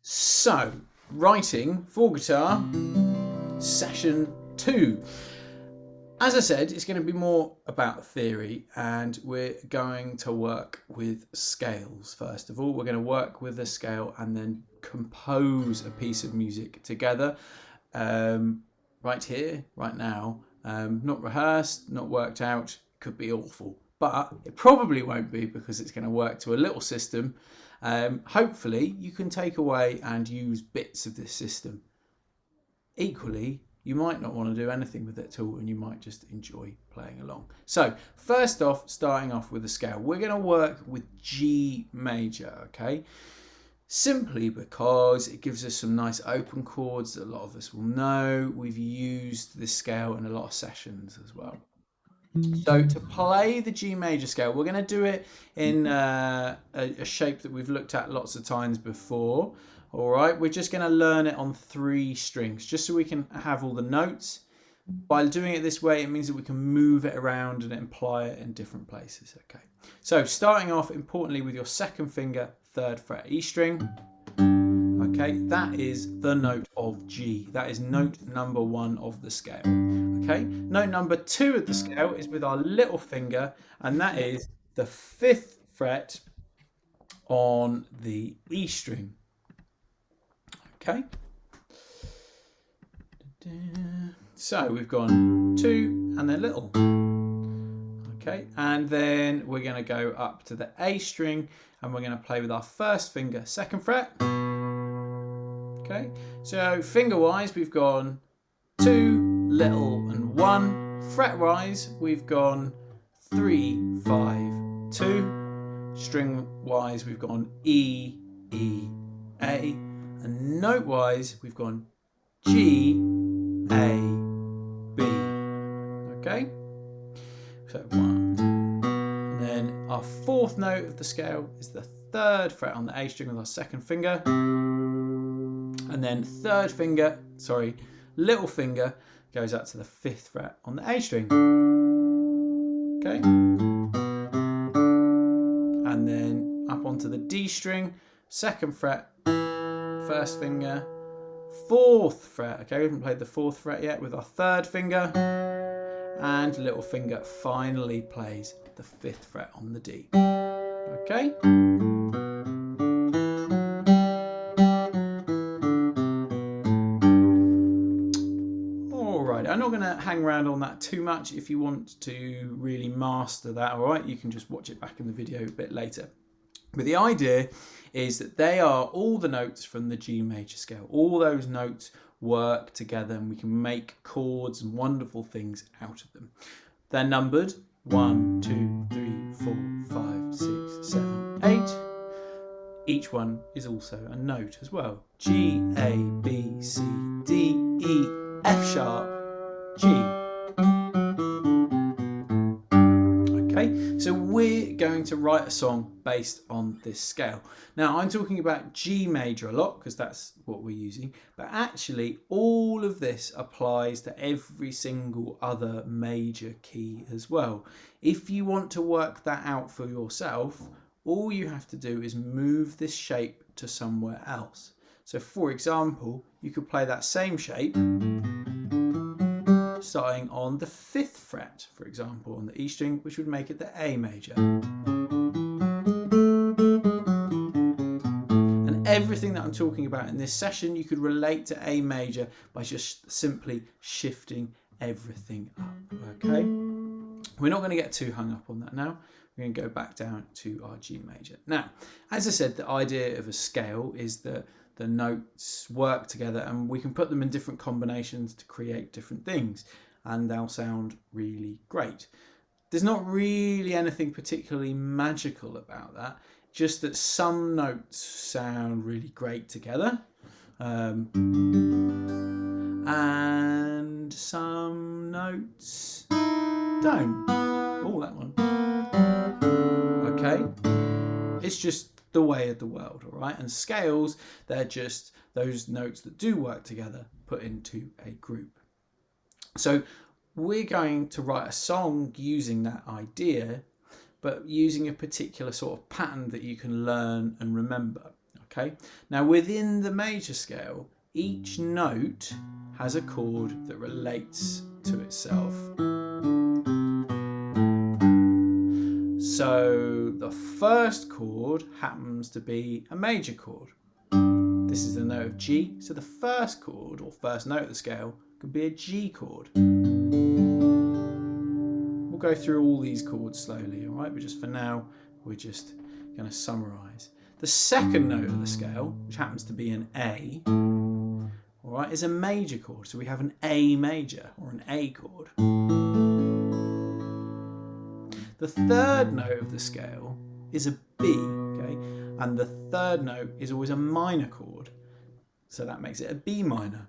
So, writing for guitar, session 2. As I said, it's going to be more about theory, and we're going to work with scales. First of all, we're going to work with a scale and then compose a piece of music together, right here, right now. Not rehearsed, not worked out, could be awful. But it probably won't be, because it's going to work to a little system. Hopefully you can take away and use bits of this system. Equally, you might not want to do anything with it at all, and you might just enjoy playing along. So first off, starting off with a scale, we're going to work with G major, okay? Simply because it gives us some nice open chords that a lot of us will know. We've used this scale in a lot of sessions as well. So to play the G major scale, we're going to do it in a shape that we've looked at lots of times before. All right, we're just going to learn it on 3 strings, just so we can have all the notes. By doing it this way, it means that we can move it around and apply it in different places. Okay, so starting off importantly with your 2nd finger, 3rd fret E string. Okay, that is the note of G. That is note number 1 of the scale. Okay, note number 2 of the scale is with our little finger, and that is the 5th fret on the E string. Okay, so we've gone 2 and then little. Okay, and then we're going to go up to the A string, and we're going to play with our 1st finger, 2nd fret. Okay, so finger wise we've gone 2, little and 1. Fret wise we've gone 3, 5, 2. String wise we've gone E, E, A. And note wise we've gone G, A, B. Okay, so 1, 2. And then our 4th note of the scale is the 3rd fret on the A string with our 2nd finger. And then little finger goes up to the 5th fret on the A string. Okay, and then up onto the D string, 2nd fret, 1st finger, 4th fret. Okay, we haven't played the 4th fret yet, with our 3rd finger, and little finger finally plays the 5th fret on the D. Okay. I'm not going to hang around on that too much. If you want to really master that, all right, you can just watch it back in the video a bit later. But the idea is that they are all the notes from the G major scale. All those notes work together, and we can make chords and wonderful things out of them. They're numbered 1, 2, 3, 4, 5, 6, 7, 8. Each one is also a note as well. G, A, B, C, D, E, F sharp, G. Okay, so we're going to write a song based on this scale. Now, I'm talking about G major a lot because that's what we're using, but actually all of this applies to every single other major key as well. If you want to work that out for yourself, all you have to do is move this shape to somewhere else. So for example, you could play that same shape starting on the 5th fret, for example, on the E string, which would make it the A major. And everything that I'm talking about in this session, you could relate to A major by just simply shifting everything up, okay? We're not going to get too hung up on that now. We're going to go back down to our G major. Now, as I said, the idea of a scale is that the notes work together, and we can put them in different combinations to create different things, and they'll sound really great. There's not really anything particularly magical about that, just that some notes sound really great together, and some notes don't. Oh, that one. Okay, it's just the way of the world, all right? And scales, they're just those notes that do work together put into a group. So we're going to write a song using that idea, but using a particular sort of pattern that you can learn and remember. Okay, now within the major scale, each note has a chord that relates to itself. So the first chord happens to be a major chord. This is the note of G, so the first chord or first note of the scale could be a G chord. We'll go through all these chords slowly, all right? But just for now, we're just going to summarise. The second note of the scale, which happens to be an A, all right, is a major chord. So we have an A major or an A chord. The third note of the scale is a B, okay? And the third note is always a minor chord. So that makes it a B minor.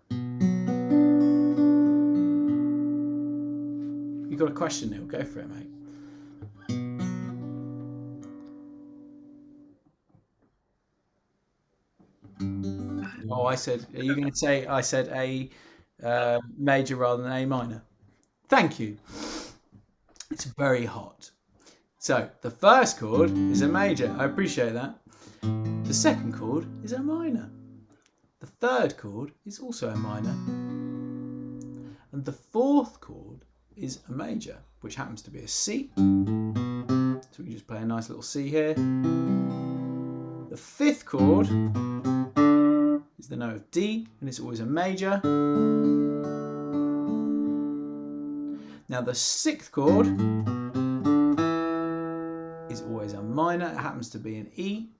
You got a question, Neil? Go for it, mate. Oh, I said, are you going to say I said A major rather than A minor? Thank you. It's very hot. So the first chord is a major. I appreciate that. The second chord is a minor. The third chord is also a minor. And the fourth chord is a major, which happens to be a C. So we just play a nice little C here. The fifth chord is the note of D, and it's always a major. Now the sixth chord is always a minor. It happens to be an E.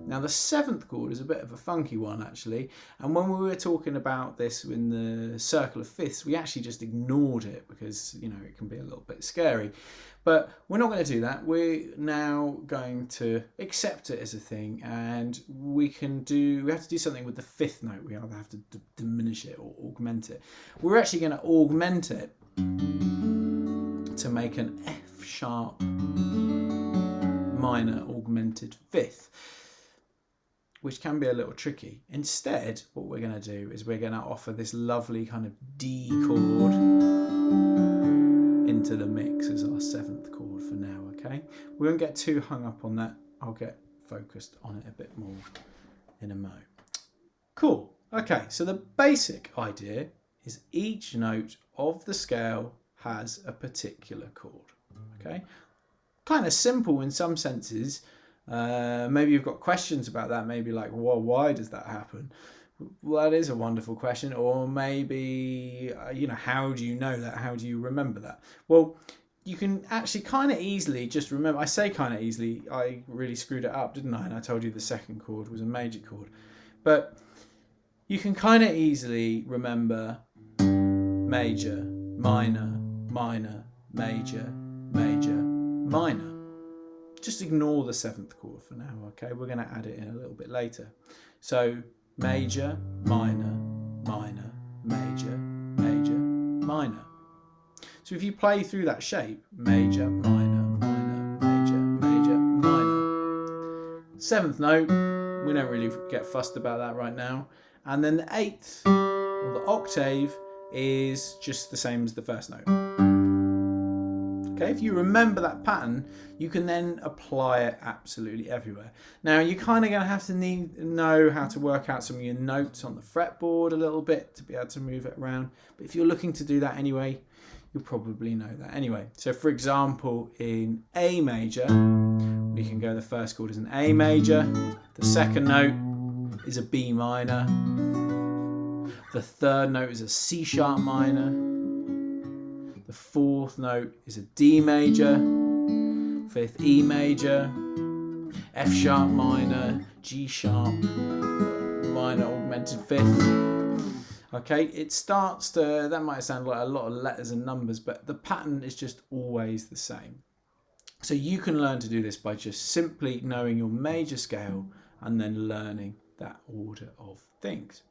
Now the seventh chord is a bit of a funky one actually, and when we were talking about this in the circle of fifths, we actually just ignored it because, you know, it can be a little bit scary. But we're not going to do that. We're now going to accept it as a thing, and we have to do something with the fifth note. We either have to diminish it or augment it. We're actually going to augment it to make an F sharp minor augmented fifth, which can be a little tricky. Instead, what we're going to do is we're going to offer this lovely kind of D chord into the mix as our seventh chord for now, okay? We won't get too hung up on that. I'll get focused on it a bit more in a mo. Cool. Okay, so the basic idea is each note of the scale has a particular chord, okay? Kind of simple in some senses. Maybe you've got questions about that, maybe like, well, why does that happen? Well, that is a wonderful question. Or maybe, you know, how do you know that? How do you remember that? Well, you can actually kind of easily just remember. I say kind of easily, I really screwed it up, didn't I? And I told you the second chord was a major chord. But you can kind of easily remember major, minor, minor, major, major, minor. Just ignore the seventh chord for now, okay? We're going to add it in a little bit later. So major, minor, minor, major, major, minor. So if you play through that shape, major, minor, minor, major, major, minor. Seventh note, we don't really get fussed about that right now. And then the eighth, or the octave, is just the same as the first note. Okay, if you remember that pattern, you can then apply it absolutely everywhere. Now, you're kind of going to have to know how to work out some of your notes on the fretboard a little bit to be able to move it around. But if you're looking to do that anyway, you'll probably know that anyway. So, for example, in A major, we can go the first chord is an A major. The second note is a B minor. The third note is a C sharp minor. The fourth note is a D major, fifth E major, F sharp minor, G sharp minor augmented fifth. Okay, it starts to, that might sound like a lot of letters and numbers, but the pattern is just always the same. So you can learn to do this by just simply knowing your major scale and then learning that order of things.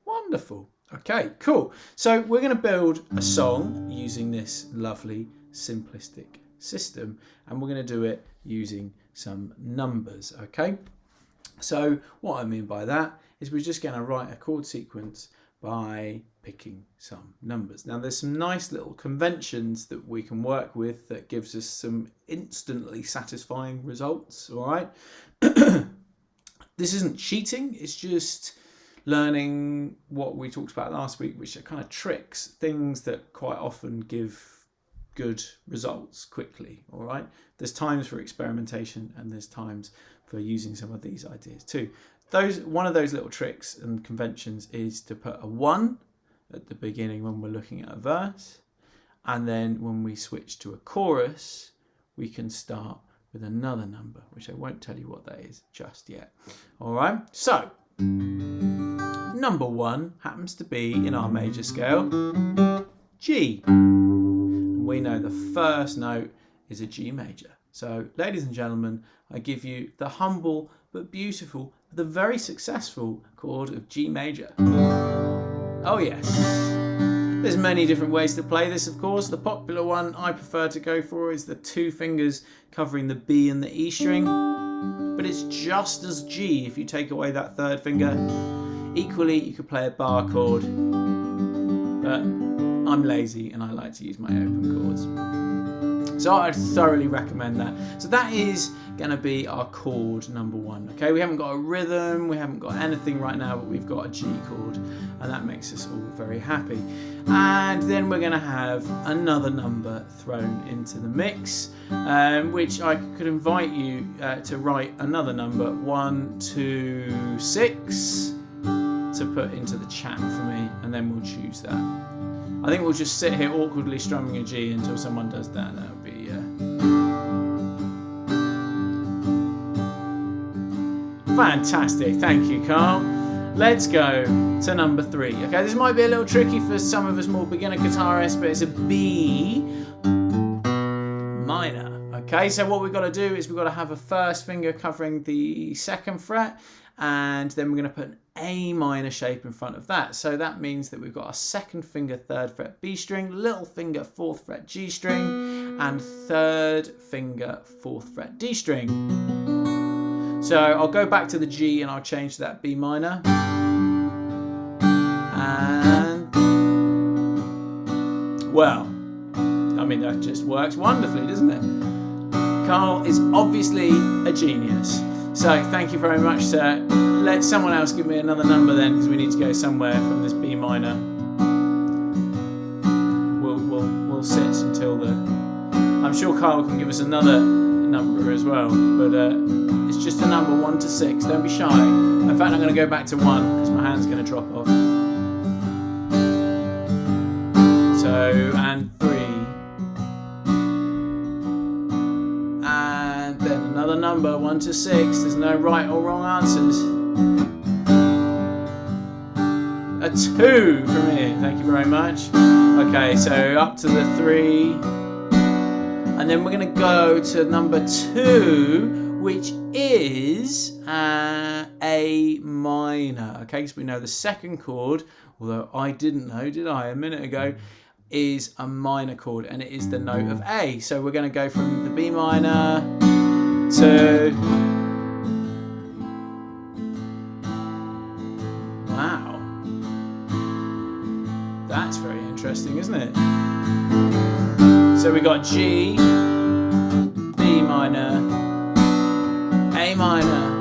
Wonderful. Okay, cool. So we're going to build a song using this lovely simplistic system, and we're going to do it using some numbers, okay? So what I mean by that is we're just going to write a chord sequence by picking some numbers. Now there's some nice little conventions that we can work with that gives us some instantly satisfying results, all right? This isn't cheating, it's just learning what we talked about last week, which are kind of tricks, things that quite often give good results quickly, all right? There's times for experimentation and there's times for using some of these ideas too. One of those little tricks and conventions is to put a 1 at the beginning when we're looking at a verse, and then when we switch to a chorus, we can start with another number, which I won't tell you what that is just yet. All right, so number 1 happens to be in our major scale, G. And we know the first note is a G major. So, ladies and gentlemen, I give you the humble but beautiful, the very successful chord of G major. Oh yes. There's many different ways to play this, of course. The popular one I prefer to go for is the 2 fingers covering the B and the E string. But it's just as G if you take away that 3rd finger. Equally, you could play a bar chord. But I'm lazy and I like to use my open chords. So I'd thoroughly recommend that. So that is going to be our chord number 1. Okay, we haven't got a rhythm, we haven't got anything right now, but we've got a G chord, and that makes us all very happy. And then we're going to have another number thrown into the mix, which I could invite you to write another number, 1, 2, 6, to put into the chat for me, and then we'll choose that. I think we'll just sit here awkwardly strumming a G until someone does that. That would be fantastic. Thank you, Carl. Let's go to number 3. Okay, this might be a little tricky for some of us more beginner guitarists, but it's a B minor. Okay, so what we've got to do is we've got to have a 1st finger covering the 2nd fret, and then we're going to put an A minor shape in front of that. So that means that we've got a 2nd finger 3rd fret B string, little finger 4th fret G string, and 3rd finger 4th fret D string. So I'll go back to the G and I'll change to that B minor. And, well, I mean, that just works wonderfully, doesn't it? Carl is obviously a genius. So thank you very much, sir. Let someone else give me another number then, because we need to go somewhere from this B minor. We'll sit until the... I'm sure Carl can give us another number as well, but it's just a number 1 to 6. Don't be shy. In fact, I'm going to go back to 1 because my hand's going to drop off. So, and 3. And then another number, 1 to 6. There's no right or wrong answers. A 2 from here. Thank you very much. Okay, so up to the 3. And then we're going to go to number 2, which is A minor. Okay, so we know the 2nd chord, although I didn't know, did I, a minute ago, is a minor chord, and it is the note of A. So we're going to go from the B minor to... Wow. That's very interesting, isn't it? So we got G, B minor, A minor.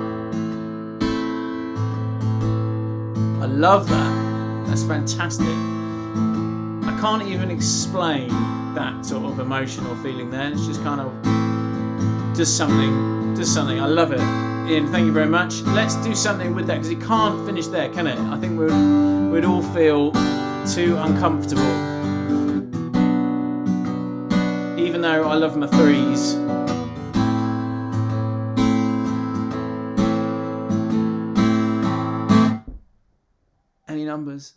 I love that. That's fantastic. I can't even explain that sort of emotional feeling there. It's just kind of does something. I love it. Ian, thank you very much. Let's do something with that, because it can't finish there, can it? I think we'd all feel too uncomfortable. Even though I love my 3s. Any numbers?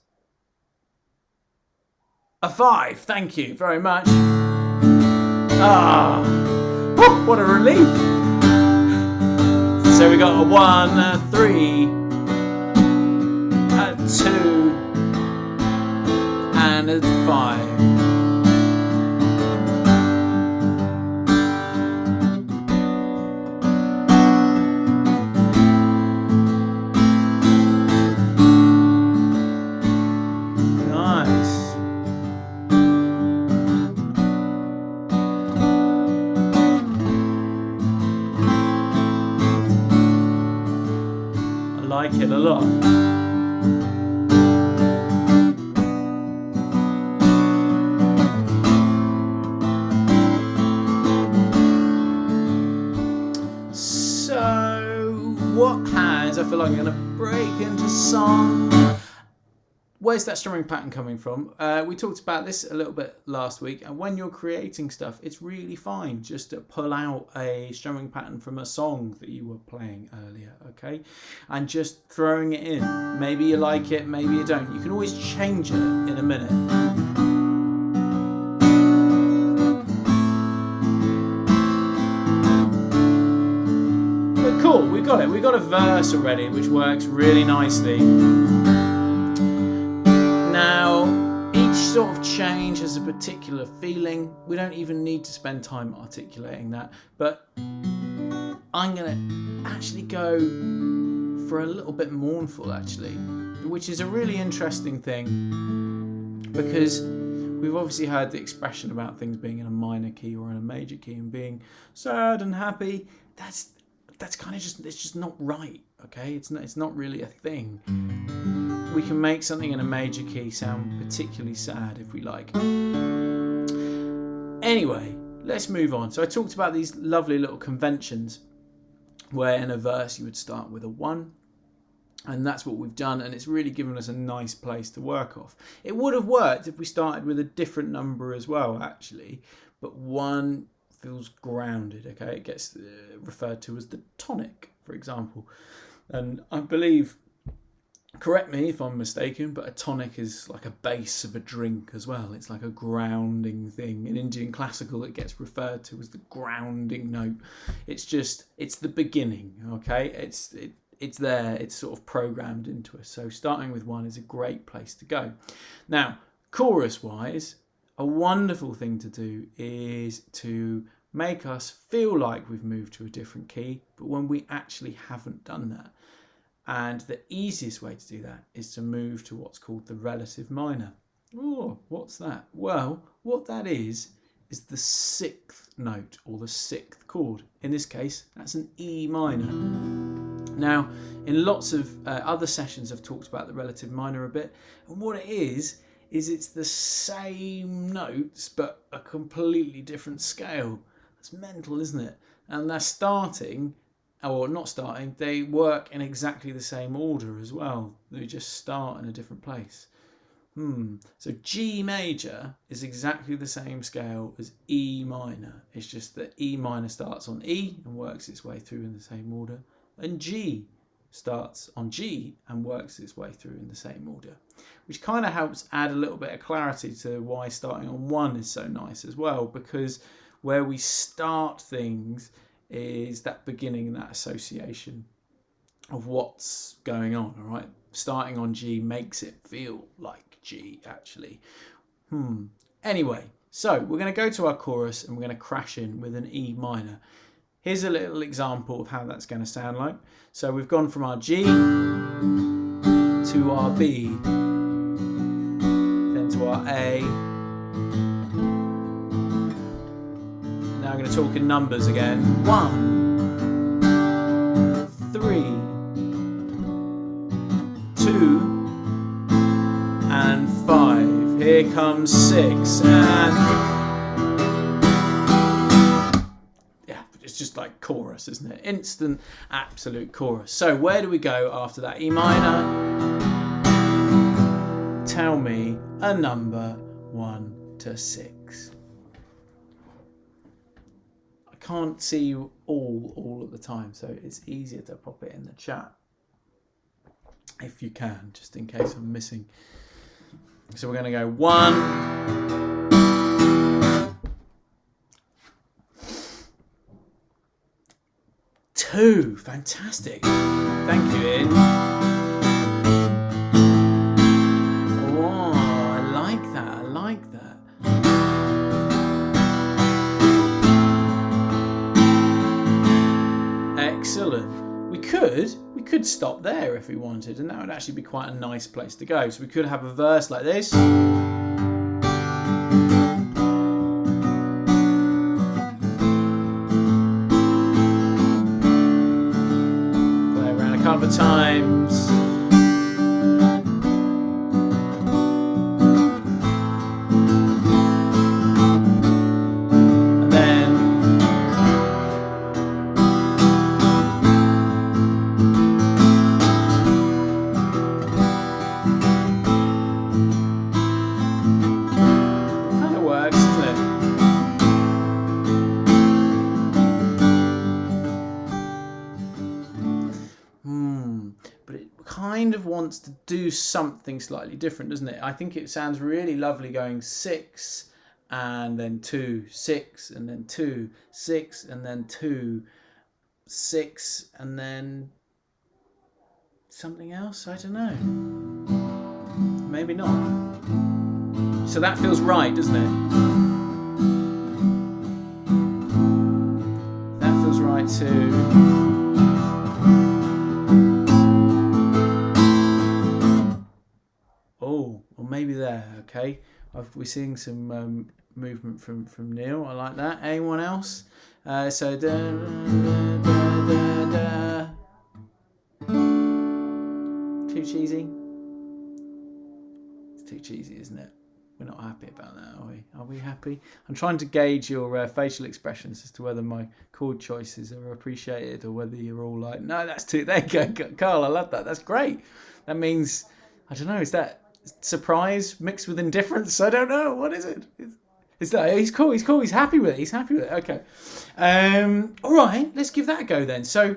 A 5, thank you very much. Ah, oh, what a relief. So we got a 1, a 3, a 2, and a 5. like it a lot. So, what has, I feel like I'm going to break into song. Where's that strumming pattern coming from? We talked about this a little bit last week, and when you're creating stuff, it's really fine just to pull out a strumming pattern from a song that you were playing earlier, okay? And just throwing it in. Maybe you like it, maybe you don't. You can always change it in a minute. But cool, we got it. We got a verse already, which works really nicely. Now, each sort of change has a particular feeling. We don't even need to spend time articulating that, but I'm going to actually go for a little bit mournful, actually, which is a really interesting thing, because we've obviously heard the expression about things being in a minor key or in a major key and being sad and happy. That's kind of just, it's just not right, okay? It's not really a thing. We can make something in a major key sound particularly sad if we like. Anyway, let's move on. So I talked about these lovely little conventions where in a verse you would start with a 1, and that's what we've done, and it's really given us a nice place to work off. It would have worked if we started with a different number as well, actually, but 1 feels grounded, okay? It gets referred to as the tonic, for example. And I believe, correct me if I'm mistaken, but a tonic is like a base of a drink as well. It's like a grounding thing. In Indian classical, it gets referred to as the grounding note. It's the beginning, okay? It's there, it's sort of programmed into us. So starting with 1 is a great place to go. Now, chorus-wise, a wonderful thing to do is to make us feel like we've moved to a different key, but when we actually haven't done that. And the easiest way to do that is to move to what's called the relative minor. Oh, what's that? Well, what that is the 6th note or the 6th chord. In this case, that's an E minor. Now, in lots of other sessions I've talked about the relative minor a bit, and what it is it's the same notes but a completely different scale. That's mental, isn't it? And they're starting, or not starting, they work in exactly the same order as well. They just start in a different place. So G major is exactly the same scale as E minor. It's just that E minor starts on E and works its way through in the same order, and G starts on G and works its way through in the same order, which kind of helps add a little bit of clarity to why starting on 1 is so nice as well, because where we start things is that beginning and that association of what's going on, all right? Starting on G makes it feel like G, actually. Anyway, so we're going to go to our chorus and we're going to crash in with an E minor. Here's a little example of how that's going to sound like. So we've gone from our G to our B, then to our A. Now I'm going to talk in numbers again. 1, 3, 2, and 5. Here comes 6, and it's just like chorus, isn't it? Instant, absolute chorus. So where do we go after that E minor? Tell me a number 1 to 6. I can't see you all at the time, so it's easier to pop it in the chat if you can, just in case I'm missing. So we're going to go 1, 2, fantastic. Thank you, Ian. Oh, I like that. Excellent. We could stop there if we wanted, and that would actually be quite a nice place to go. So we could have a verse like this. couple of times. And then kind of works, doesn't it? But it kind of wants to do something slightly different, doesn't it? I think it sounds really lovely going 6 and then 2, 6 and then 2, 6 and then 2, 6 and then something else. I don't know. Maybe not. So that feels right, doesn't it? That feels right too. Maybe there, okay. We're seeing some movement from Neil. I like that. Anyone else? So da, da, da, da. Too cheesy. It's too cheesy, isn't it? We're not happy about that, are we? Are we happy? I'm trying to gauge your facial expressions as to whether my chord choices are appreciated or whether you're all like, no, that's too. There you go, Carl. I love that. That's great. That means, I don't know. Is that surprise mixed with indifference? I don't know. What is it? Is that he's cool? He's cool. He's happy with it. He's happy with it. Okay. All right. Let's give that a go then. So.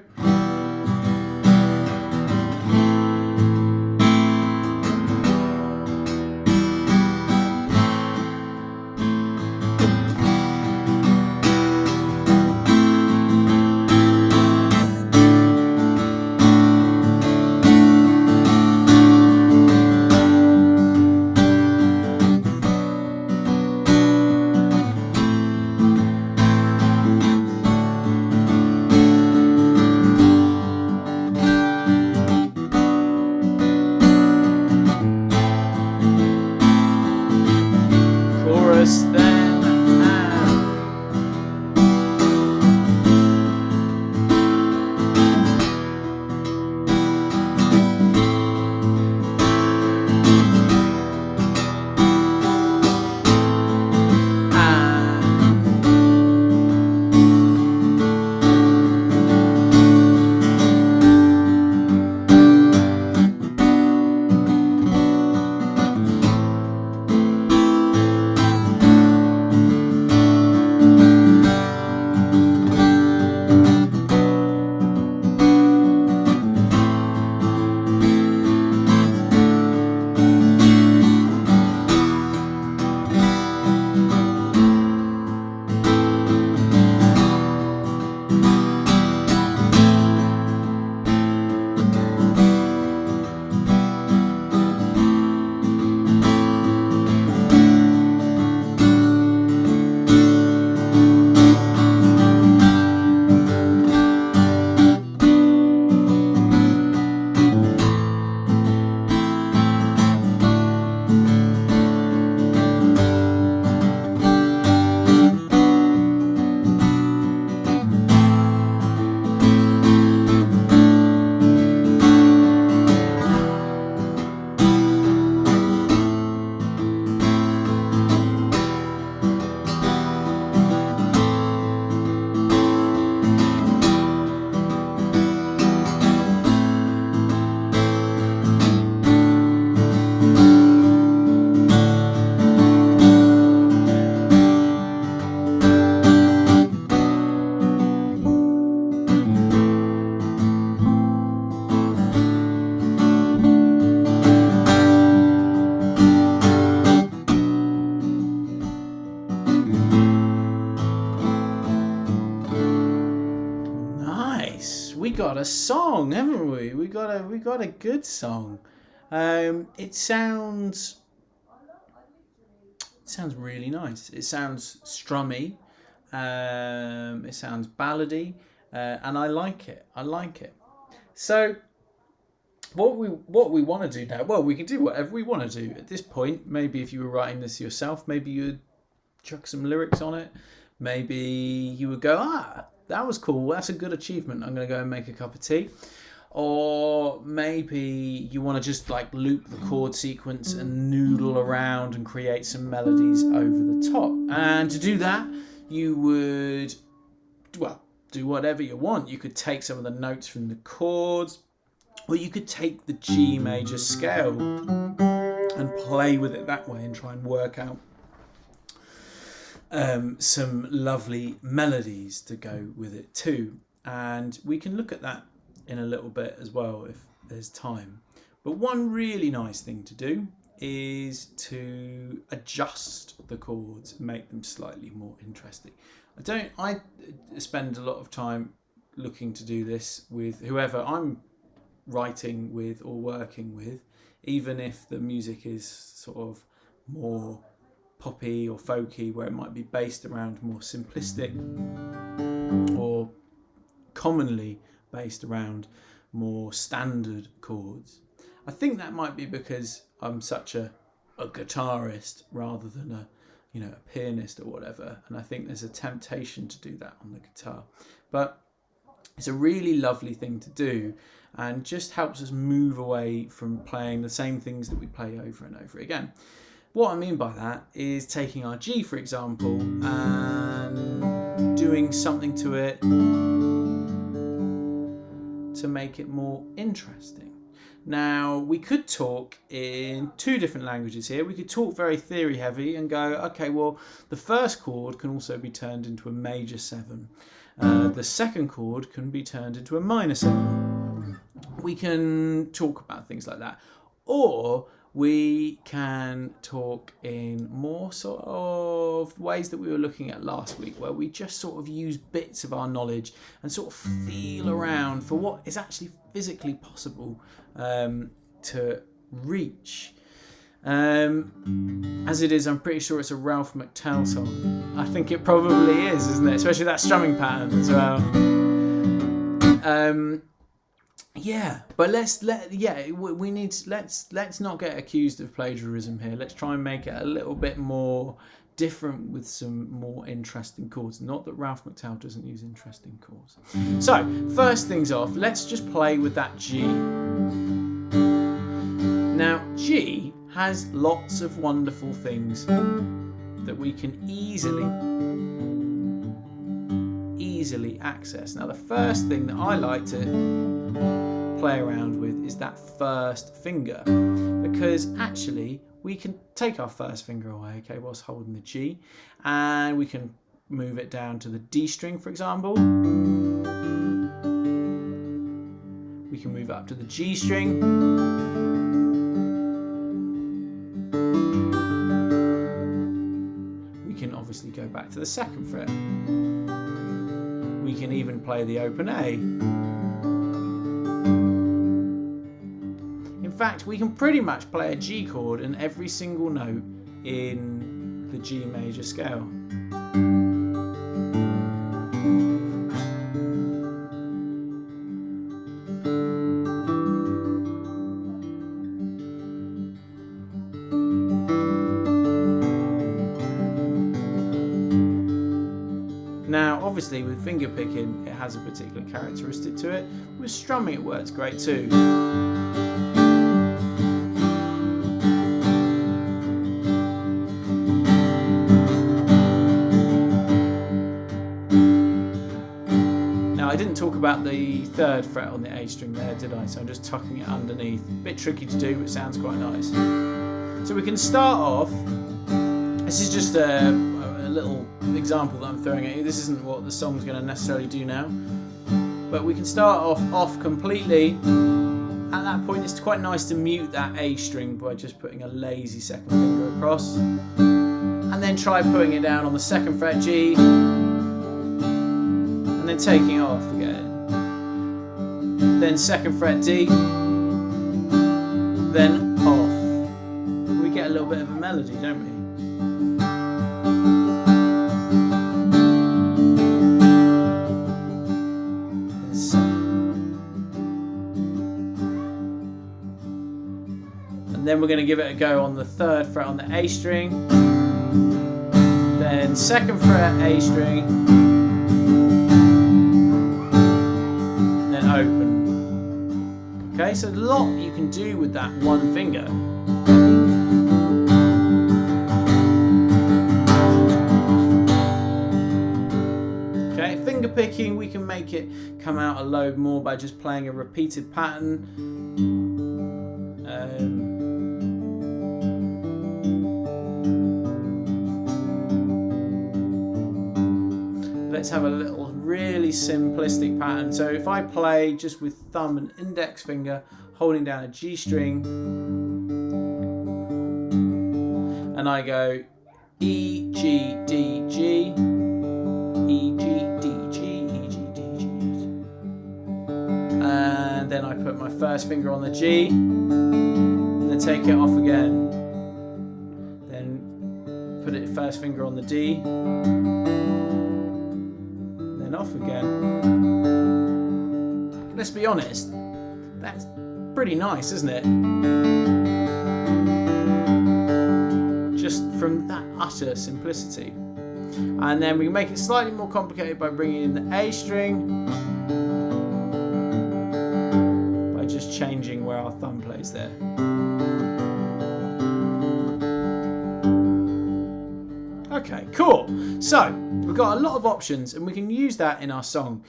got a song, haven't we? We got a good song. It sounds really nice. It sounds strummy. It sounds ballady, and I like it. So what we want to do now, well, we can do whatever we want to do at this point. Maybe if you were writing this yourself, maybe you'd chuck some lyrics on it. Maybe you would go, that was cool, that's a good achievement, I'm going to go and make a cup of tea. Or maybe you want to just like loop the chord sequence and noodle around and create some melodies over the top. And to do that, you would, well, do whatever you want. You could take some of the notes from the chords, or you could take the G major scale and play with it that way and try and work out some lovely melodies to go with it too. And we can look at that in a little bit as well if there's time. But one really nice thing to do is to adjust the chords and make them slightly more interesting. I spend a lot of time looking to do this with whoever I'm writing with or working with, even if the music is sort of more poppy or folky, where it might be based around more simplistic or commonly based around more standard chords. I think that might be because I'm such a guitarist rather than a pianist or whatever, and I think there's a temptation to do that on the guitar. But it's a really lovely thing to do, and just helps us move away from playing the same things that we play over and over again. What I mean by that is taking our G, for example, and doing something to it to make it more interesting. Now, we could talk in two different languages here. We could talk very theory heavy and go, okay, well, the first chord can also be turned into a major 7. The second chord can be turned into a minor 7. We can talk about things like that. Or we can talk in more sort of ways that we were looking at last week, where we just sort of use bits of our knowledge and sort of feel around for what is actually physically possible to reach. As it is, I'm pretty sure it's a Ralph McTell song. I think it probably is, isn't it? Especially that strumming pattern as well. But let's not get accused of plagiarism here. Let's try and make it a little bit more different with some more interesting chords. Not that Ralph McTell doesn't use interesting chords. So, first things off, let's just play with that G. Now, G has lots of wonderful things that we can easily access. Now, the first thing that I like to play around with is that first finger, because actually we can take our first finger away, okay, whilst holding the G, and we can move it down to the D string, for example. We can move up to the G string. We can obviously go back to the second fret. We can even play the open A. In fact, we can pretty much play a G chord in every single note in the G major scale. Now, obviously, with finger picking, it has a particular characteristic to it. With strumming, it works great too. Now, I didn't talk about the third fret on the A string there, did I? So I'm just tucking it underneath. A bit tricky to do, but sounds quite nice. So we can start off. This is just a little example that I'm throwing at you. This isn't what the song's going to necessarily do now, but we can start off completely. At that point, it's quite nice to mute that A string by just putting a lazy second finger across, and then try putting it down on the second fret G, and then taking it off again. Then second fret D, then off. We get a little bit of a melody, don't we? And then we're going to give it a go on the third fret on the A string, then second fret A string, then open. Okay, so a lot you can do with that one finger. Okay, finger picking, we can make it come out a load more by just playing a repeated pattern. Let's have a little really simplistic pattern. So if I play just with thumb and index finger holding down a G string, and I go E, G, D, G, E, G, D, G, E, G, D, G, and then I put my first finger on the G, then take it off again, then put it first finger on the D, off again. Let's be honest, that's pretty nice, isn't it? Just from that utter simplicity. And then we make it slightly more complicated by bringing in the A string, by just changing where our thumb plays there. Okay, cool. So we've got a lot of options and we can use that in our song.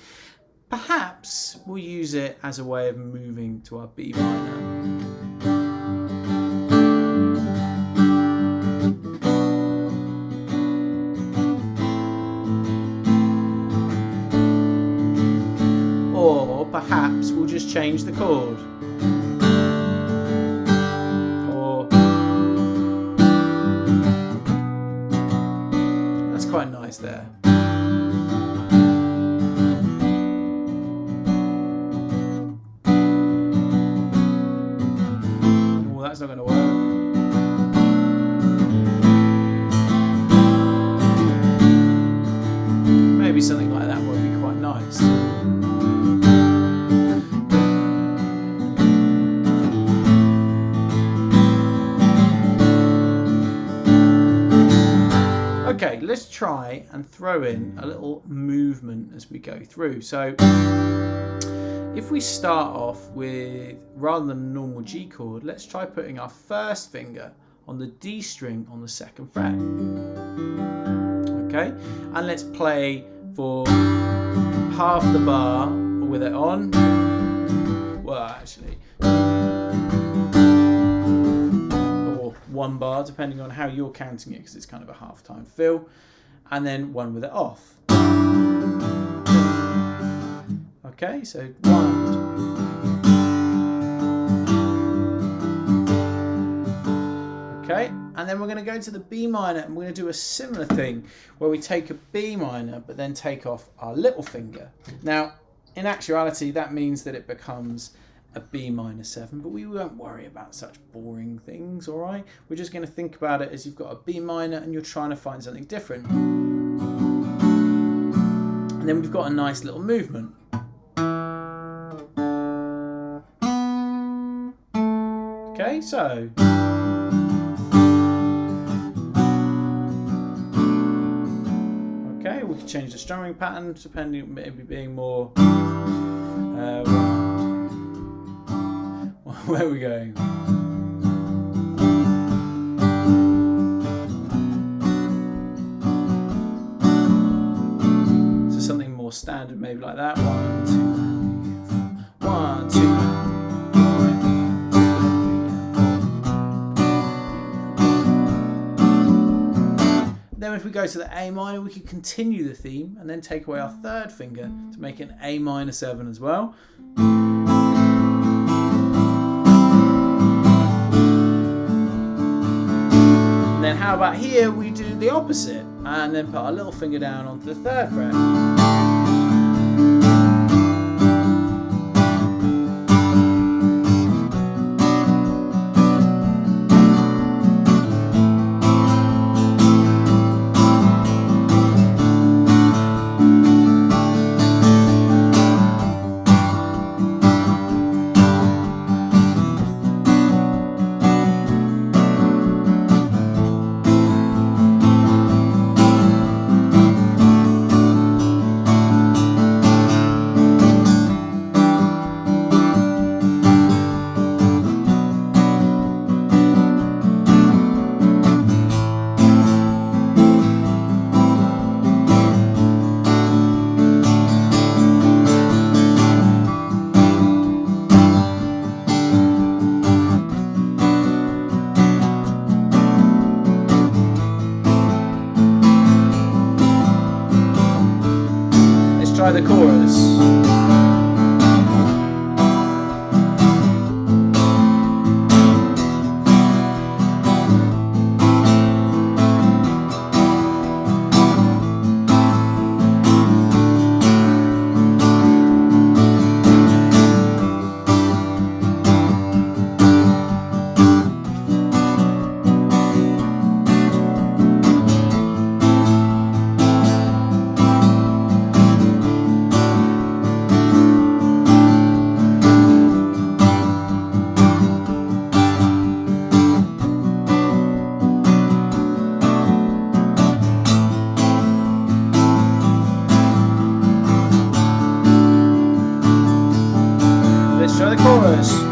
Perhaps we'll use it as a way of moving to our B minor. Or perhaps we'll just change the chord. Quite nice there. Oh, that's not going to work. Maybe something like that would be quite nice. Okay, let's try and throw in a little movement as we go through. So if we start off with, rather than a normal G chord, let's try putting our first finger on the D string on the 2nd fret. Okay, and let's play for half the bar with it on. Well, actually, one bar, depending on how you're counting it, because it's kind of a half-time fill, and then one with it off. Okay, so 1, 2. Okay, and then we're going to go to the B minor, and we're going to do a similar thing where we take a B minor, but then take off our little finger. Now, in actuality, that means that it becomes a B minor 7, but we won't worry about such boring things, all right? We're just going to think about it as you've got a B minor and you're trying to find something different. And then we've got a nice little movement. Okay, so okay, we can change the strumming pattern depending, maybe being more where are we going? So something more standard, maybe like that. 1, 2, 1, 2. Then if we go to the A minor, we can continue the theme and then take away our 3rd finger to make an A minor 7 as well. Then how about here we do the opposite and then put our little finger down onto the 3rd fret. the chorus. Let's try the chorus.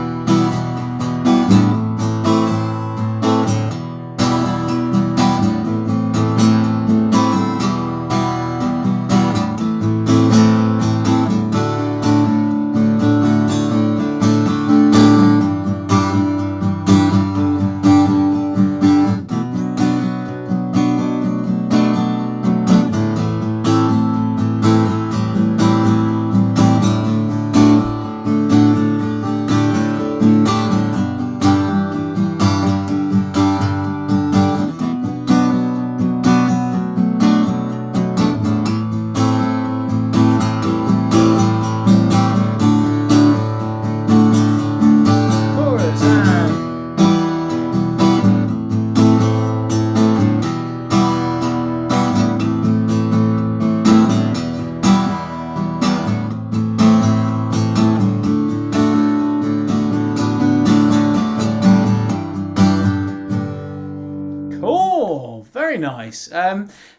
Very nice.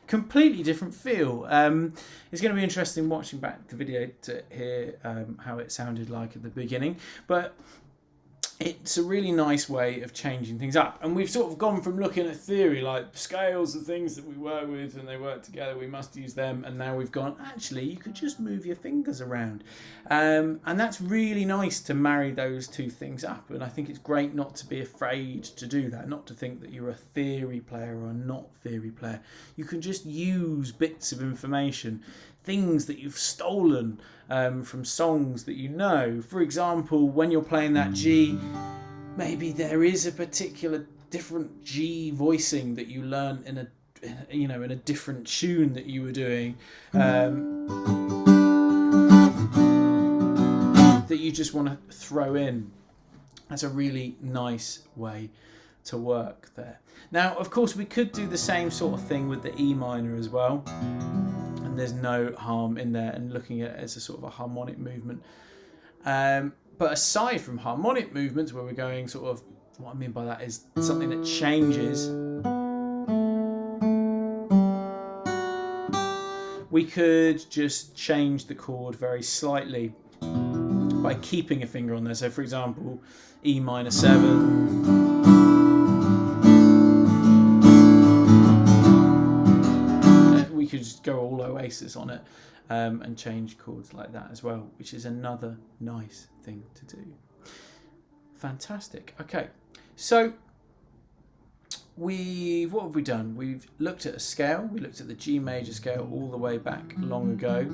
Completely different feel. It's going to be interesting watching back the video to hear how it sounded like at the beginning, but it's a really nice way of changing things up. And we've sort of gone from looking at theory, like scales of things that we work with and they work together, we must use them, and now we've gone, actually, you could just move your fingers around. And that's really nice to marry those two things up. And I think it's great not to be afraid to do that, not to think that you're a theory player or a not theory player. You can just use bits of information, things that you've stolen from songs that you know. For example, when you're playing that G, maybe there is a particular different G voicing that you learn in a different tune that you were doing, that you just want to throw in. That's a really nice way to work there. Now, of course, we could do the same sort of thing with the E minor as well. There's no harm in there and looking at it as a sort of a harmonic movement. But aside from harmonic movements where we're going sort of, what I mean by that is something that changes, we could just change the chord very slightly by keeping a finger on there. So for example, E minor 7, we could just go all Oasis on it and change chords like that as well, which is another nice thing to do. Fantastic. Okay, so what have we done? We've looked at a scale. We looked at the G major scale all the way back long ago,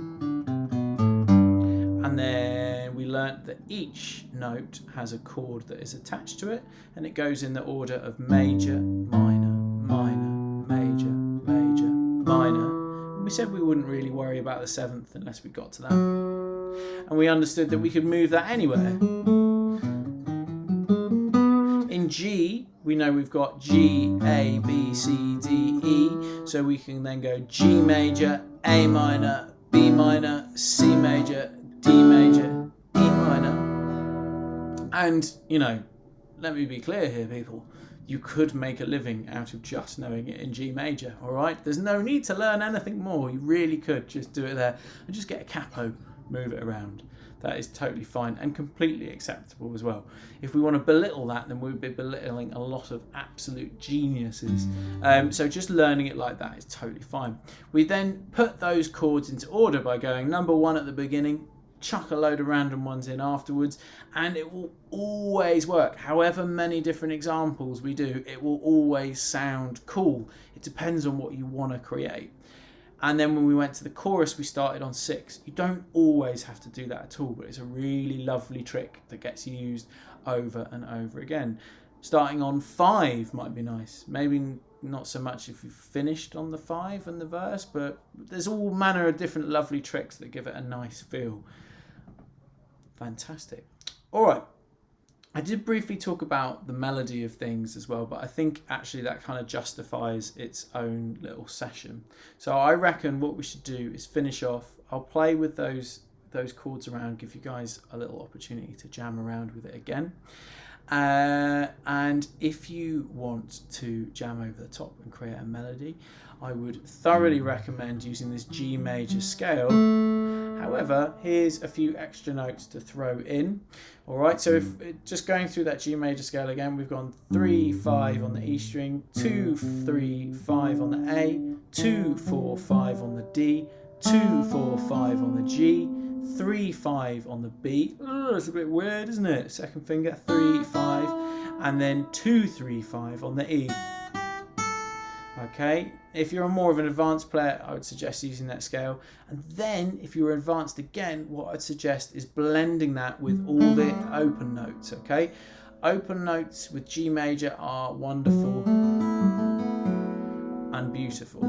and then we learnt that each note has a chord that is attached to it, and it goes in the order of major, minor, minor, major, major, minor. We said we wouldn't really worry about the 7th unless we got to that. And we understood that we could move that anywhere. In G, we know we've got G, A, B, C, D, E. So we can then go G major, A minor, B minor, C major, D major, E minor. And, let me be clear here, people. You could make a living out of just knowing it in G major, all right? There's no need to learn anything more. You really could just do it there and just get a capo, move it around. That is totally fine and completely acceptable as well. If we want to belittle that, then we'd be belittling a lot of absolute geniuses. So just learning it like that is totally fine. We then put those chords into order by going number 1 at the beginning, chuck a load of random ones in afterwards, and it will always work. However many different examples we do, it will always sound cool. It depends on what you want to create. And then when we went to the chorus, we started on 6. You don't always have to do that at all, but it's a really lovely trick that gets used over and over again. Starting on 5 might be nice. Maybe not so much if you've finished on the 5 and the verse, but there's all manner of different lovely tricks that give it a nice feel. Fantastic. All right. I did briefly talk about the melody of things as well, but I think actually that kind of justifies its own little session. So I reckon what we should do is finish off. I'll play with those chords around, give you guys a little opportunity to jam around with it again. And if you want to jam over the top and create a melody, I would thoroughly recommend using this G major scale. However, here's a few extra notes to throw in. All right, so if just going through that G major scale again, we've gone 3, 5 on the E string, 2, 3, 5 on the A, 2, 4, 5 on the D, 2, 4, 5 on the G, 3, 5 on the B. Oh, it's a bit weird, isn't it? Second finger, 3, 5, and then 2, 3, 5 on the E. Okay, if you're more of an advanced player, I would suggest using that scale. And then if you're advanced again, what I'd suggest is blending that with all the open notes, okay? Open notes with G major are wonderful and beautiful.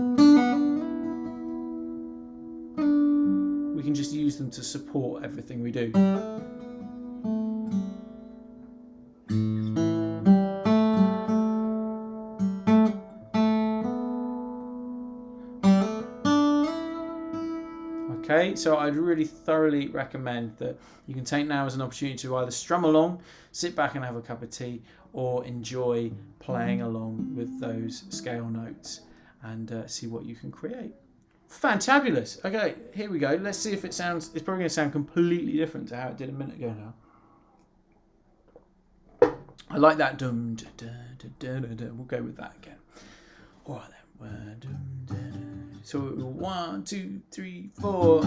We can just use them to support everything we do. Okay, so I'd really thoroughly recommend that you can take now as an opportunity to either strum along, sit back and have a cup of tea, or enjoy playing along with those scale notes and see what you can create. Fantabulous. Okay, here we go. Let's see if it sounds, it's probably going to sound completely different to how it did a minute ago now. I like that. Dum, da, da, da, da, da. We'll go with that again. All right then. So 1, 2, 3, 4.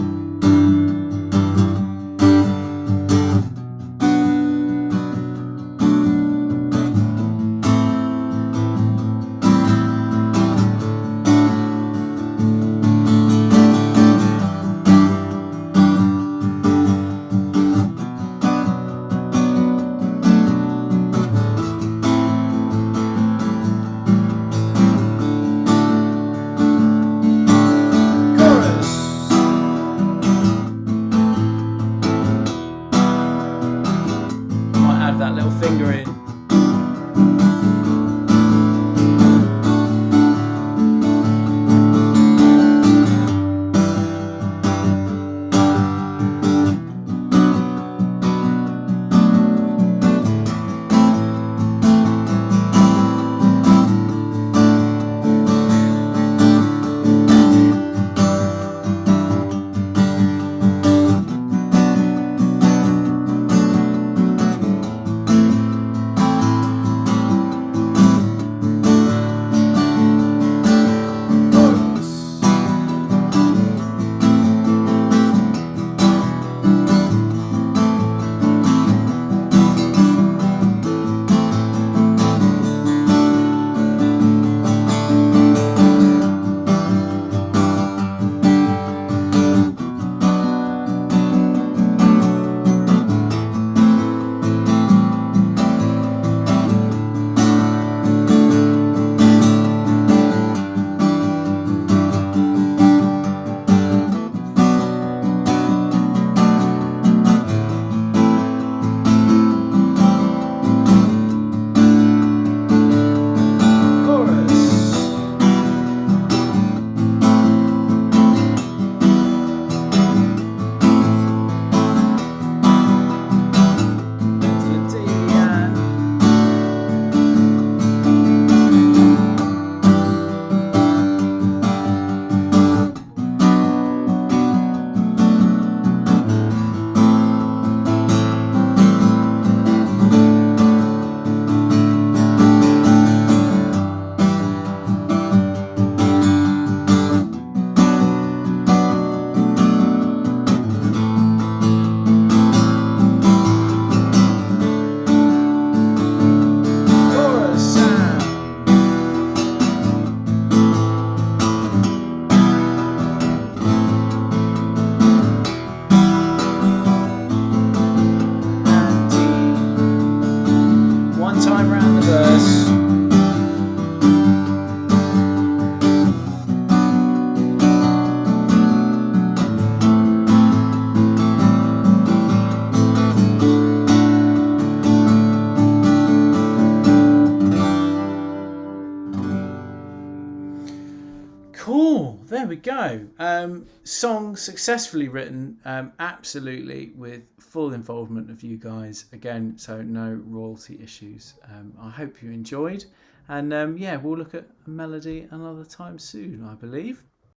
we go. Song successfully written, absolutely with full involvement of you guys. Again, so no royalty issues. I hope you enjoyed. And we'll look at a melody another time soon, I believe.